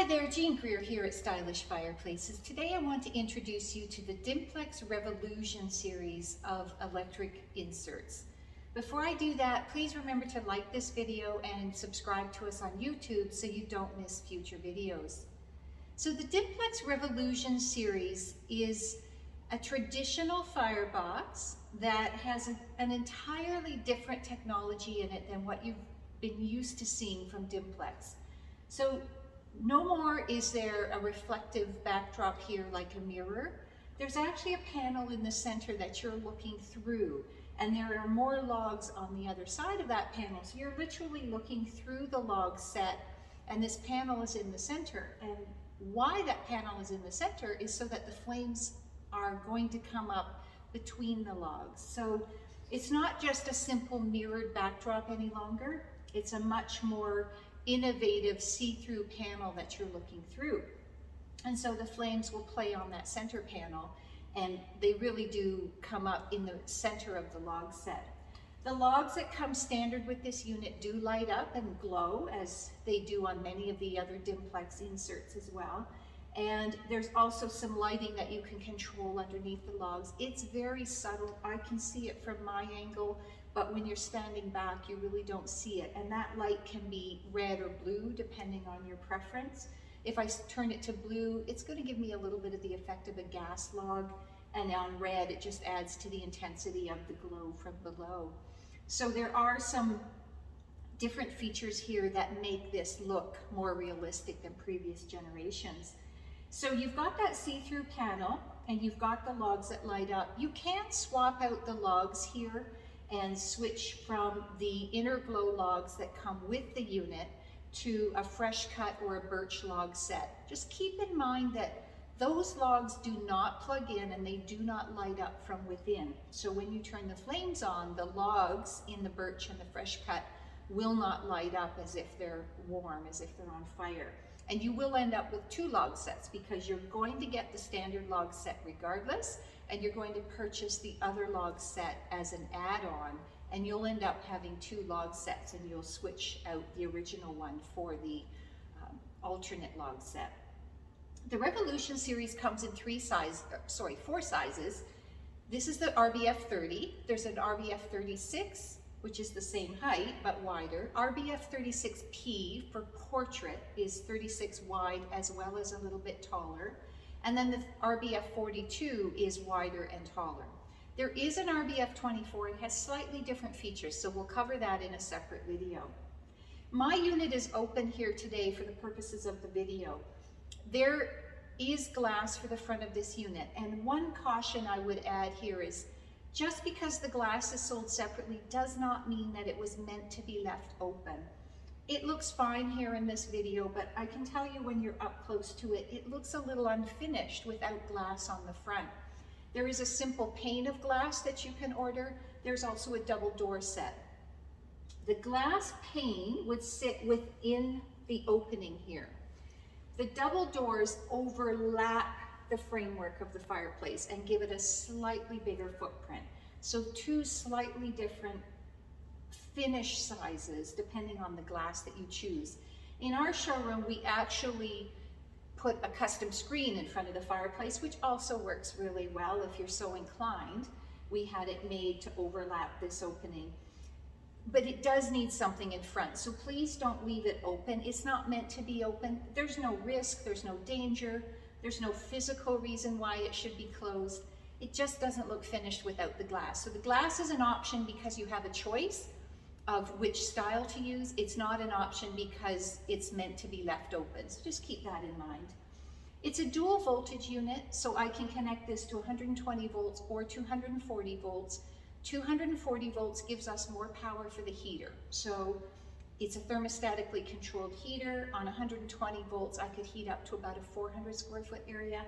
Hi there, Jean Greer here at Stylish Fireplaces. Today I want to introduce you to the Dimplex Revillusion series of electric inserts. Before I do that, please remember to like this video and subscribe to us on YouTube so you don't miss future videos. So the Dimplex Revillusion series is a traditional firebox that has an entirely different technology in it than what you've been used to seeing from Dimplex. So no more is there a reflective backdrop here like a mirror. There's actually a panel in the center that you're looking through, and there are more logs on the other side of that panel. So you're literally looking through the log set, and this panel is in the center. And why that panel is in the center is so that the flames are going to come up between the logs. So it's not just a simple mirrored backdrop any longer. It's a much more innovative see-through panel that you're looking through. And so the flames will play on that center panel, and they really do come up in the center of the log set. The logs that come standard with this unit do light up and glow, as they do on many of the other Dimplex inserts as well. And there's also some lighting that you can control underneath the logs. It's very subtle. I can see it from my angle, but when you're standing back, you really don't see it. And that light can be red or blue, depending on your preference. If I turn it to blue, it's going to give me a little bit of the effect of a gas log. And on red, it just adds to the intensity of the glow from below. So there are some different features here that make this look more realistic than previous generations. So you've got that see-through panel, and you've got the logs that light up. You can swap out the logs here and switch from the inner glow logs that come with the unit to a fresh cut or a birch log set. Just keep in mind that those logs do not plug in and they do not light up from within. So when you turn the flames on, the logs in the birch and the fresh cut will not light up as if they're warm, as if they're on fire. And you will end up with two log sets, because you're going to get the standard log set regardless, and you're going to purchase the other log set as an add-on, and you'll end up having two log sets, and you'll switch out the original one for the alternate log set. The Revillusion series comes in four sizes. This is the RBF 30. There's an RBF 36, which is the same height but wider. RBF 36P for portrait is 36 wide as well as a little bit taller. And then the RBF 42 is wider and taller. There is an RBF 24. It has slightly different features, so we'll cover that in a separate video. My unit is open here today for the purposes of the video. There is glass for the front of this unit, and one caution I would add here is just because the glass is sold separately does not mean that it was meant to be left open. It looks fine here in this video, but I can tell you when you're up close to it, it looks a little unfinished without glass on the front. There is a simple pane of glass that you can order. There's also a double door set. The glass pane would sit within the opening here. The double doors overlap the framework of the fireplace and give it a slightly bigger footprint. So two slightly different finish sizes depending on the glass that you choose. In our showroom, we actually put a custom screen in front of the fireplace, which also works really well if you're so inclined. We had it made to overlap this opening. But it does need something in front, so please don't leave it open. It's not meant to be open. There's no risk, there's no danger. There's no physical reason why it should be closed. It just doesn't look finished without the glass. So the glass is an option because you have a choice of which style to use. It's not an option because it's meant to be left open. So just keep that in mind. It's a dual voltage unit, so I can connect this to 120 volts or 240 volts. 240 volts gives us more power for the heater. So it's a thermostatically controlled heater. On 120 volts, I could heat up to about a 400 square foot area.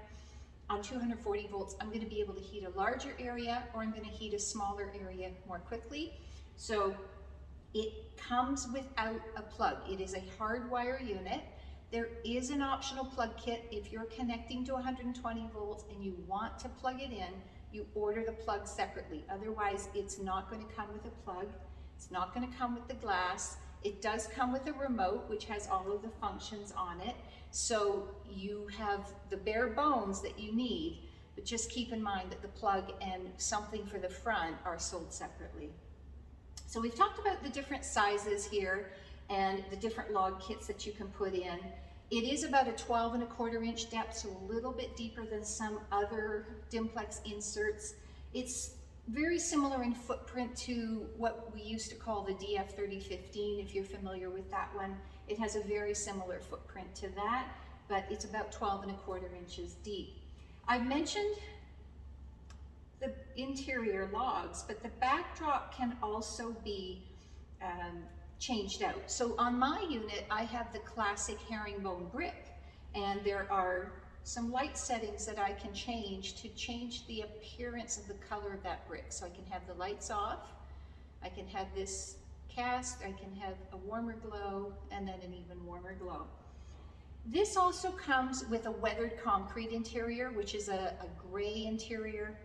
On 240 volts, I'm going to be able to heat a larger area, or I'm going to heat a smaller area more quickly. So it comes without a plug. It is a hardwire unit. There is an optional plug kit. If you're connecting to 120 volts and you want to plug it in, you order the plug separately. Otherwise, it's not going to come with a plug. It's not going to come with the glass. It does come with a remote, which has all of the functions on it. So you have the bare bones that you need, but just keep in mind that the plug and something for the front are sold separately. So we've talked about the different sizes here and the different log kits that you can put in. It is about a 12¼ inch depth, so a little bit deeper than some other Dimplex inserts. It's very similar in footprint to what we used to call the DF3015, if you're familiar with that one. It has a very similar footprint to that, but it's about 12¼ inches deep. I've mentioned the interior logs, but the backdrop can also be changed out. So on my unit, I have the classic herringbone brick, and there are some light settings that I can change to change the appearance of the color of that brick. So I can have the lights off, I can have this cast, I can have a warmer glow, and then an even warmer glow. This also comes with a weathered concrete interior, which is a gray interior.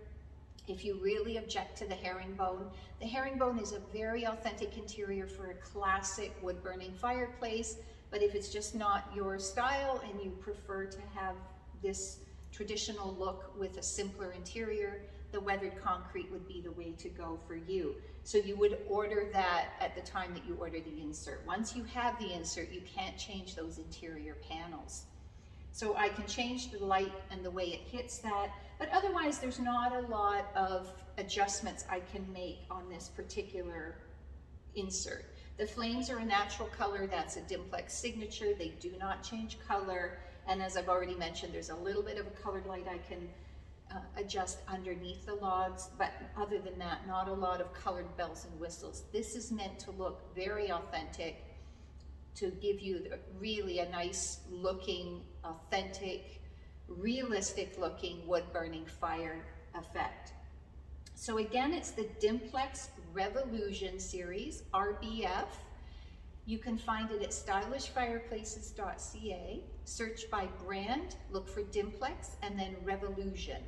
If you really object to the herringbone is a very authentic interior for a classic wood-burning fireplace, but if it's just not your style and you prefer to have this traditional look with a simpler interior, the weathered concrete would be the way to go for you. So you would order that at the time that you order the insert. Once you have the insert, you can't change those interior panels. So I can change the light and the way it hits that, but otherwise there's not a lot of adjustments I can make on this particular insert. The flames are a natural color, that's a Dimplex signature, they do not change color, and as I've already mentioned, there's a little bit of a colored light I can adjust underneath the logs, but other than that, not a lot of colored bells and whistles. This is meant to look very authentic, to give you really a nice looking, authentic, realistic looking wood burning fire effect. So again, it's the Dimplex Revillusion series, RBF. You can find it at stylishfireplaces.ca. Search by brand, look for Dimplex, and then Revillusion.